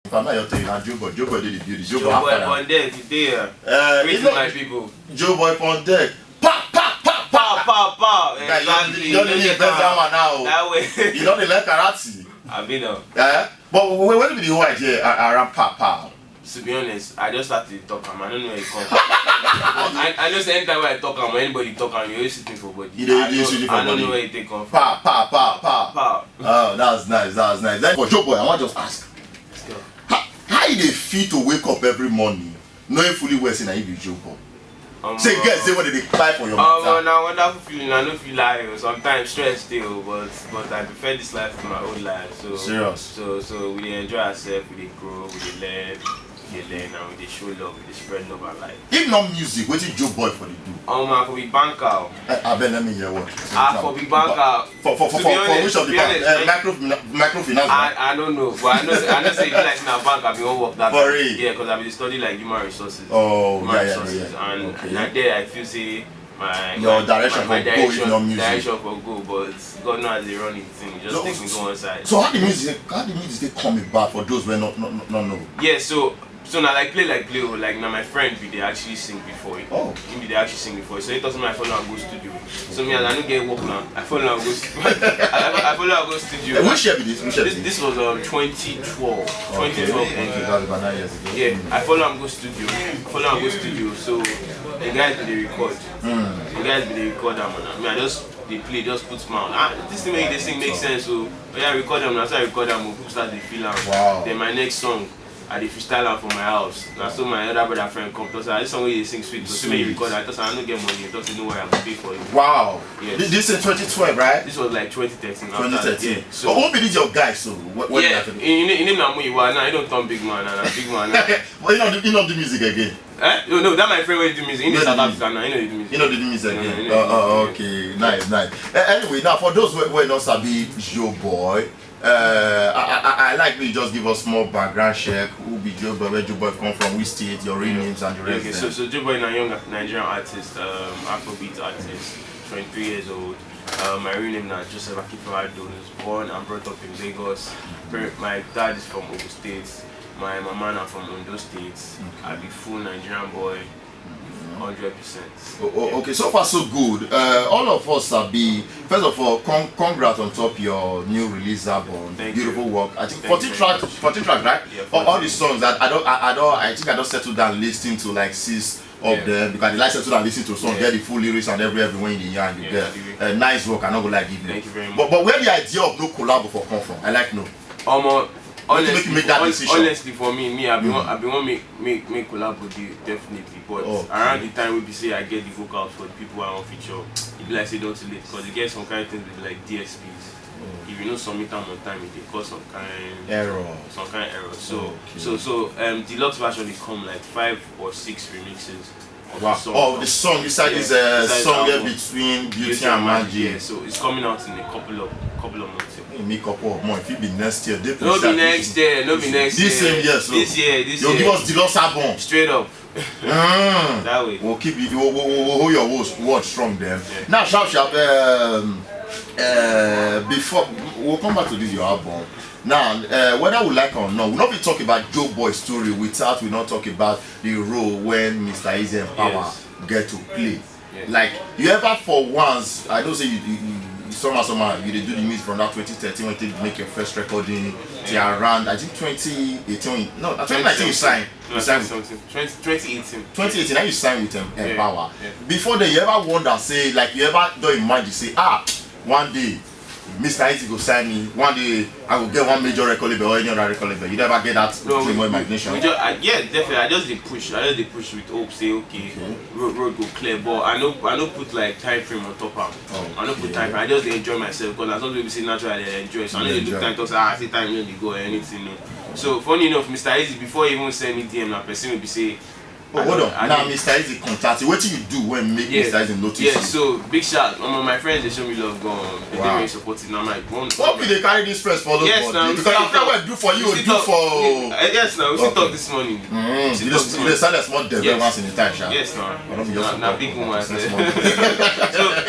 If I'm not your thing, I'm Joeboy. Joeboy did the beauty. Joeboy on deck, you there. Greeting my people. Joeboy on deck. Pa. Exactly. You don't need to invest that one now. That way. You don't need like karate. I mean, but where did the whole idea around pa? To be honest, I just started to talk. I don't know where it comes from. I know anytime when I talk, anybody talk, you always sit me for body. I don't know where it take off. Pa. Oh, that's nice. Then for Joeboy, I want to just ask. Let's go. How you dey feel to wake up every morning knowing fully well say na you be Joeboy? Say guys, say what did they cry for your matter? Now wonderful feeling. I don't feel like sometimes stress still, but I prefer this life to my own life. So serious. So we dey enjoy ourselves, we dey grow, we dey learn, and we dey show love, we dey spread love and life. If not music, what did Joeboy for the do? For be banker. I bet let me hear what. For be banker. For which of the bank? Microfinance. I don't know, but I know say like in a bank I be all work that. For real? Yeah, because I be study like human resources. Oh, yeah. And there I feel say my direction for go, but God knows they run it thing. Just take me go one side. So how the music they come about for those who not know? Yeah, so now like play like now my friend they actually sing before. Oh. They actually sing before. So he thought me I follow and go studio. So me I don't get work now. I follow and go I follow and go studio. Which year be this? This was 2012. 2012. Okay, that was about 9 years ago. Yeah, I follow and go studio. So the guys be record. The guys be record them. I mean I just they play, just put smile. This thing make they sing make sense. So yeah, record them. That's why I record them. People start to feel them. Wow. Then my next song. I did freestyle out from my house. Now so my other brother friend come to us. This song where they sing sweet. So me record. I thought I don't get money. I thought you know where I pay for it. Wow. Yes. This is 2012, right? This was like 2013. 2013. Yeah. So who be your guy? So what yeah. In him now you are now. You don't turn big man now. Big man now. But you know the music again. No, that my friend will do music. In South Africa now. You know the music. You know the music again. Okay. Nice. Anyway, now for those who not sabi Joeboy. I like me just give us small background check. Who be Joeboy, where Joeboy come from, which state, your real names and the rest. Okay, so Joeboy is a young Nigerian artist, Afrobeat artist, 23 years old. My real name is Joseph Akifo. Was born and brought up in Lagos. My dad is from Ogun State. My mama is from Ondo State. I be full Nigerian boy. 100%. Okay, so far so good. All of us are be first of all, congrats on top your new release album. Beautiful work. I think 14 tracks, right? Yeah, all the songs that I think I don't settle down listening to like 6 of them because the like settle down listening to songs, get the full lyrics and everywhere in the year and you get nice work. I'm not gonna like give you. Thank you very much. But where the idea of no collabo for come from? I like no. Honestly, for me, I be want make collab with you definitely. But around the time we be say I get the vocals for the people I want feature, it be like say don't too late because you get some kind of things with like DSPs. If you know submit them on time, it dey cause some kind error. So deluxe version they come like 5 or 6 remixes. The song inside is a song between Beauty and Magic. Yeah, so it's coming out in a couple of months. Make up of more. If it be next year, no be next year. This same year, so this year. You'll give us the lost album. Straight up. That way. We'll keep it. We'll hold your word strong then. Yeah. Now, sharp. Before we'll come back to this your album. Now, whether we like or not, we'll not be talking about Joeboy's story without we not talk about the role when Mr. Eazi and Power get to play. Yes. Like you ever for once, I don't say you somehow you did do the music from that 2013 when you make your first recording till around I think 2018. No, I think you signed. No, 2018. 2018, now you signed with Power. Yeah. Before that, you ever wonder, say like you ever don't imagine, say one day Mr. Eazi go sign me. One day I will get one major record label or any other record label. You never get that dream or imagination? Yeah, definitely. I just push with hope. Say okay. Road go clear, but I don't put like time frame on top of. I don't put time frame. I just enjoy myself because as long as people say naturally I enjoy. So I don't look time talk say I say time no go or anything. No. So funny enough, Mr. Eazi before he even send me DM, na person will be say. Oh, hold on. Now, Mr. Eazi contact you. What do you do when make Mr. Eazi notice you? Yeah, so big shout. My friends they show me love. They very supportive. Now, I'm like, what will they carry this press for? Yes, now. Because after what I do for you, do for. Yes, now we still talk this morning. You sell a small developments in the time, yes, now. Now big woman.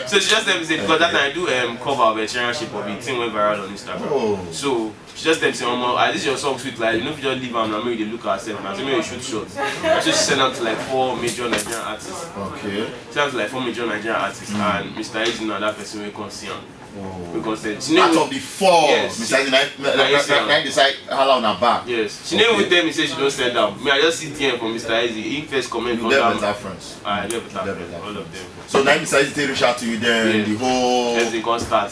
So she just tell me say because that time I do cover of a championship of it, thing went viral on Instagram. Oh. So she just tell me say, at least your song sweet like you know if you just leave them and maybe they look at herself and say maybe you shoot shots. So she sent out to like 4 major Nigerian artists. Okay. Sent out to like 4 major Nigerian artists and Mr. Eazi and that person will come see him. Oh. Because out of the 4, yes. Mr. Eazi decide how on her back. Yes. She never even tell me say she don't send down. Me I just see DM from Mr. Eazi. He first comment on that. Better friends. I never all of them. So now Mr. Eazi reach out to you then the whole everything can start.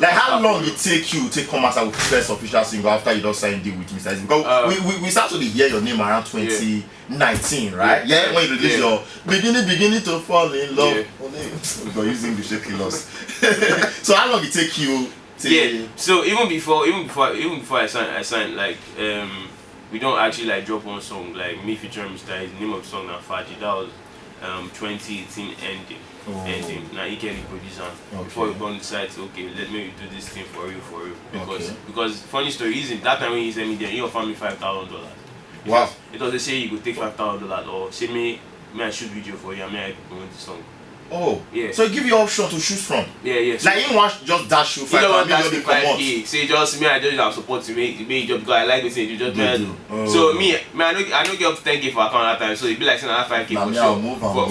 Like how long it take you to come out with first official single after you don't sign deal with Mr. Eazi? Because we start to hear your name around 2019, right? Yeah, when you release your beginning to fall in love. Yeah. We're using the shaky loss. So how long it take you to so even before I signed like we don't actually like drop one song like me featuring Mr. Eazi, the name of the song now Faji, that was 2018 ending. Now he can produce before we go on the site, okay, let me do this thing for you because funny story is that time when he sent me there, he offered me $5,000. Wow. It doesn't say you could take $5,000 or say me I shoot video for you and me I promote the song. Oh, yeah. So he give you option to choose from. Yeah. So like you want just dash you 5,000. Say just me, I just support you, me just because I like me say you just do. So me, I don't get up to 10K for account that time. So it be like saying another 5K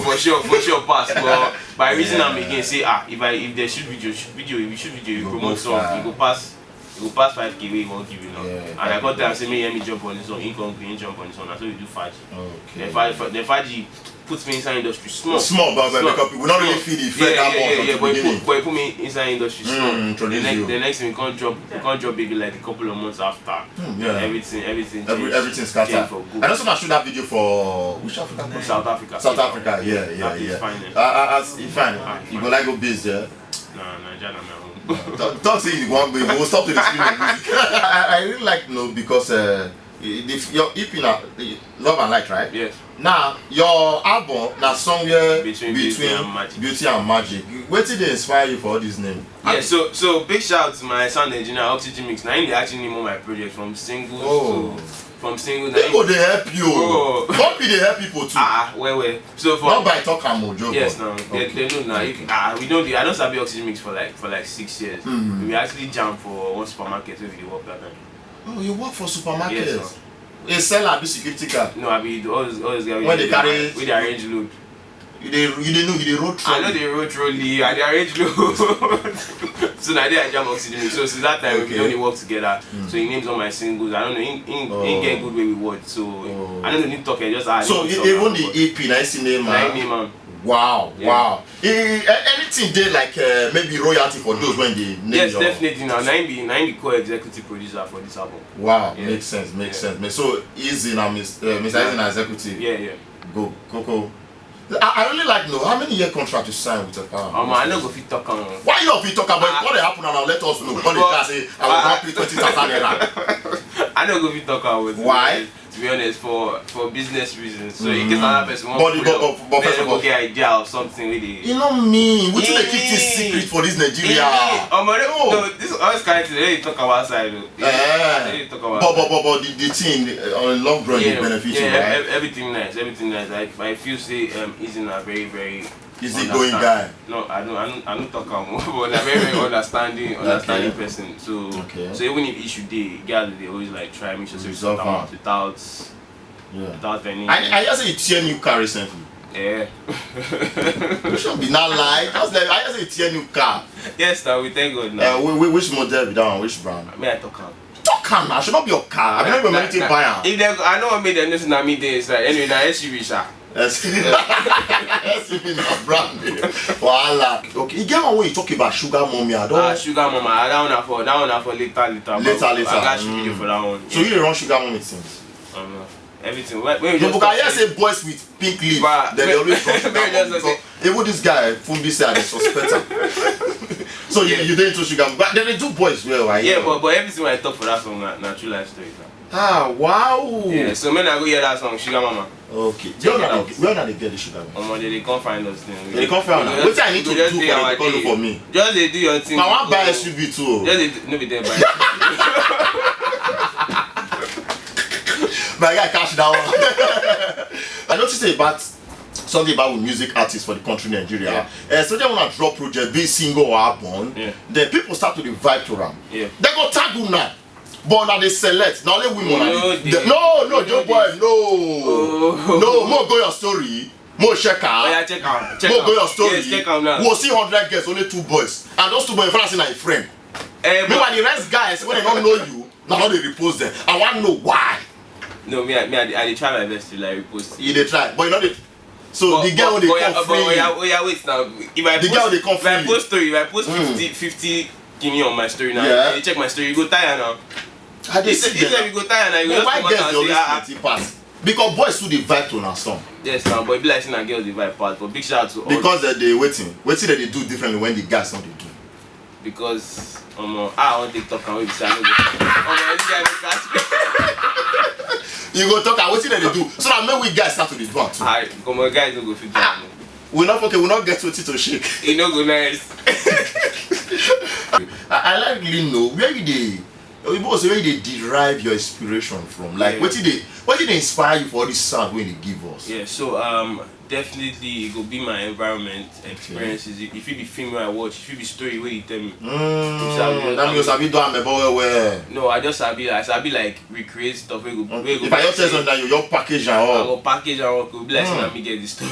for sure pass. But by reason I'm again say if they shoot video, you promote song, you go pass 5K where you won't give you now. And I got there and say me jump on this one, income jump on this one. That's what we do Faji. Okay. Then Faji puts me inside industry small, because we not really feel the effect but he put me inside industry small. The next thing we can't drop baby like a couple of months after. Everything scattered. And also I shoot that video for which Africa? South Africa. Yeah. It's fine. You go like go biz there. No, Naija na my home. Don't say you want, but we'll stop to the stream of music. I really like because your EP now, Love and Light, right? Yes. Now your album now somewhere between Beauty and Magic. Where did they inspire you for all this name? Yeah, so big shout out to my sound engineer Oxygen Mix. Now they actually name all my projects from singles to people they help you. Don't be they help people too. Well. So for not by talk and mojo. Yes, no. They know now. We know I don't sabi Oxygen Mix for like 6 years. We actually jam for one supermarket where we work that time. Oh, you work for supermarkets? Yes, a seller, be security guard. No, I be all those guys when they carry with the arrange load. You dey road trolley. I know they road trolley. I dey arrange load. So now I jam Oxygen. So since that time we only work together. So he names all my singles. I don't know. He get good way we work. So I don't need to talk. So even the EP, nice name man. Wow. Anything they like maybe royalty for those when they name yes, definitely. Now, I'm the co-executive producer for this album. Wow, makes sense. So Eazi now, Mr. Eazi now executive. Yeah. Go. I really like know how many year contract you sign with a car. I know go fit talk on. Why you not fit talk about what they happen now? Let us know. When they say I will not pay 20,000 naira. I know go fit talk on. Why? To be honest, for business reasons. So in case another person wants to first of all get idea or something with it. You know me. We they keep this secret for this Nigeria. No, this always kind of they talk about side though. They talk about. But the thing on the long run they benefit you, right? Everything nice. I feel say Eazi a very very easy-going guy. No, I don't talk about but a very very understanding person. So even if issue they always like try make sure resolve without any. I just say you tear new car recently. Yeah. You should be not like. I just say tear new car. Yes, now we thank God now. Which model be that one? Which brand? I talk about. Talk now. Should not be your car. I don't even buy am. If they, I know what made them listen to me days. Right? Anyway, now SUV sha. SUV na brand. Voila. Okay, you get one when you talk about Sugar Mommy. Sugar Mama. That one for later. Later. I got video for that one. So you run Sugar Mommy things? Everything. You can say boys with pink lip. They always run Sugar Mommy. Even this guy, Fumbi said, I suspect him. So you didn't into Sugar Mommy. But they do boys well, right? Yeah, but everything I talk for that song, na true life story. Wow. Yeah, so when I go hear that song, Sugar Mama. Okay. Where are they get the Sugar Mama? They can't find us. They can't find us. What I need to do for them, for me? Just they do your thing. I want to buy SUV too. Just they no be there buy. But I got cash that one. I noticed about something about with music artists for the country Nigeria. Especially when I drop project, be single or album, then people start to vibe to them. They go tag you now. But now they select. Now only women. No, Joeboy, no, more go your story. More check out. Check out. More go your story. Yes, check out now. We'll see 100 guests, only 2 boys. And those 2 boys, friends are a friend. Meanwhile, the rest guys, when they don't know you, now they repost them. I want to know why. No, I try my best to like repost. You they try, but you know so the girl they come free. Wait now. If I post story, if I post 50 guinea on my story now, you check my story, you go tired now. How they see them? You go tired now, you go why girls they always plenty pass? Because boys too they vibe to our song. Yes now, but it be like saying that girls they vibe part. But big shout out to all. Because they waiting that they do differently when the guys don't they do. Because I on TikTok and we be saying this guy no catch. You go talk and what that they do. So that make we guys start to the do too. Alright, come guys no go fit down. We not get to shake. It no go nice. I like really know where you derive your inspiration from. Like what did they inspire you for all this sound when they give us? Yeah, so definitely it go be my environment, experiences. If it be film where I watch, if it be story where you tell me. That means I be doing where. No, I be like recreate stuff where go. If I just tell something that your package and all. I go package and all. Go be like let me get the story.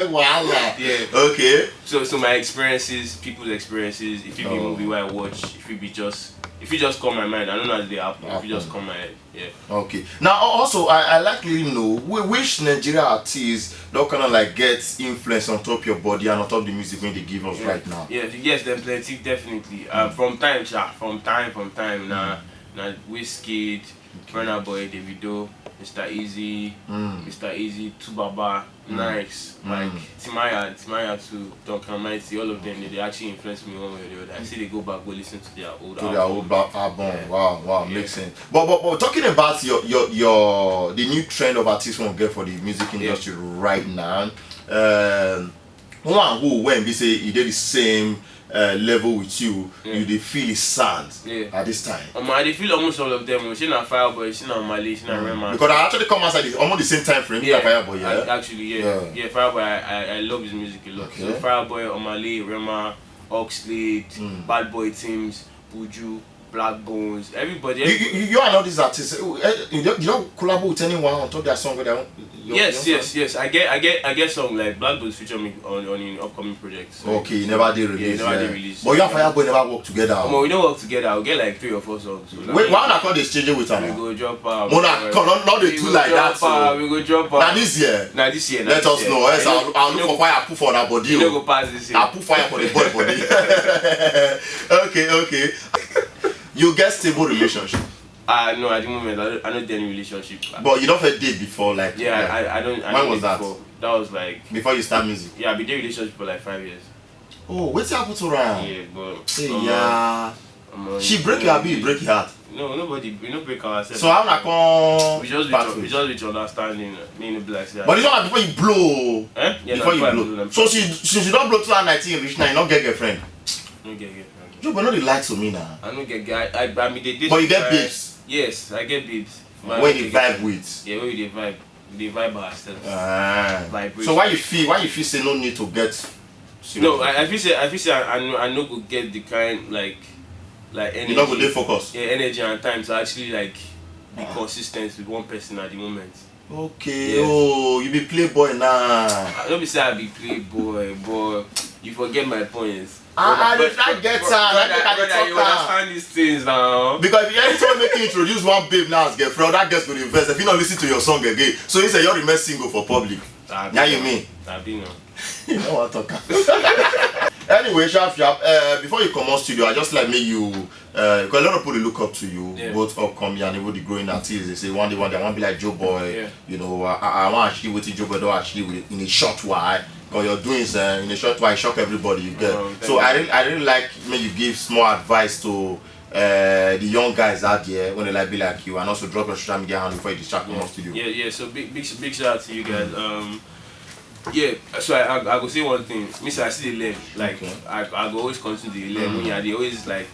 Voila. Yeah. Okay. So my experiences, people's experiences. If it be movie where I watch, if it just come my mind, I don't know how they happen. If it just come my head, Okay. Now also, I like to know which Nigerian artists that kind of like get influence on top your body and on top the music when they give us right now. Yes, them plenty definitely. From time now, Wizkid, Burna Boy, Davido, Mr. Eazi, Tubaba, Nice, like Timaya to Dr. Mighty, all of them, they actually influenced me one way or the other. I see they go back, go listen to their old album. Yeah. Wow, makes sense. But talking about the new trend of artists we get for the music industry right now, one who when we say he did the same level with you, you they feel his sounds at this time. I they feel almost all of them. She's not FireboyDML, she's not Mali, she's not Rema. Because I actually come outside almost the same time frame. FireboyDML, Actually, FireboyDML, I love his music a lot. Okay. So FireboyDML, Omali, Rema, Oxlade, Bad Boy Teams, Buju, Black Bones, everybody. You are not these artists. You don't collabo with anyone on top their song with their Yes. I get song like Black Bones feature me on in upcoming projects. So okay, you never did release. Never did release. But you and FireboyDML never work together. We don't work together. I'll get like 3 or 4 songs. So why not call this changing with her? We go drop her. Not they do like that. So we go drop her. Now this year. Let us know. Else I'll look for fire. I put for that body. You don't go pass this year. I'll put fire for the boy body. Okay. You get stable relationship. No, at the moment I don't do any relationship. But you don't have date before, like I don't. When was that? Before. That was like before you start music. Yeah, I been in relationship for like 5 years. Oh, what's happened to her? Yeah, but she break your heart, you break your heart. No, nobody. We don't break ourselves. So how not come? We just reach understanding. Me and the black side. But it's not like before you blow. Yeah, before you blow. So she don't blow 2019 reach now. You don't get girlfriend. No get girlfriend. You but not the light to me now. I don't get guy. I mean they did. But you get babes. Yes, I get babes. When you vibe with. Yeah, when we vibe. They vibe ourselves. So why you feel say no need to get? No, I feel say I no go get the kind like energy. You not go dey focus. Yeah, energy and time to actually like be consistent with one person at the moment. Okay. Yes. Oh, you be playboy now. Don't be say I be playboy, but you forget my points. I get her. You understand these things now. Because if you anytime make you introduce one babe now as girlfriend, that girl's gonna invest. If you not listen to your song again, so you say you remain single for public. Now you mean? I be no. You know what I'm talking. Anyway, sharp. Before you come on studio, I just like me you. Because a lot of people they look up to you, both upcoming and even the growing artists. They say one day I want to be like Joeboy. Yeah. You know, I want actually wait till Joeboy don't actually in a short while. Because you're doing in a short while, shock everybody you get. So I really like me you give small advice to the young guys out there when they like be like you, and also drop your social media handle before you distract them on studio. Yeah. So big shout out to you guys. So I go say one thing. I see the learn. Like I go always continue to learn. When they always like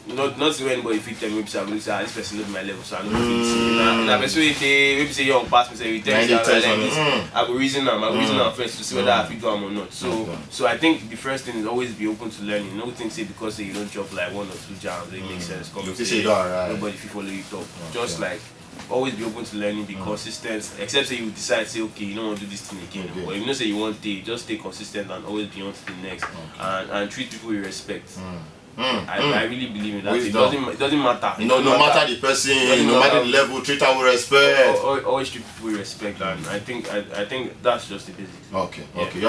not to anybody fit tell me say this person not my level, so I know fit. Na person wey dey maybe say you pass me say you tell me say I go reason am first to see whether I fit do am or not. So I think the first thing is always be open to learning. No think say because you don't drop like 1 or 2 jams, it makes sense. Come say nobody fit follow you talk. Just like always be open to learning, be consistent. Except say you decide say okay, you don't want to do this thing again. But if you know say you want to, just stay consistent and always be on to the next. And treat people with respect. I really believe in that. It doesn't matter. No matter the person, no matter the level, treat her with respect. Always treat people with respect, and I think that's just the basics. Okay.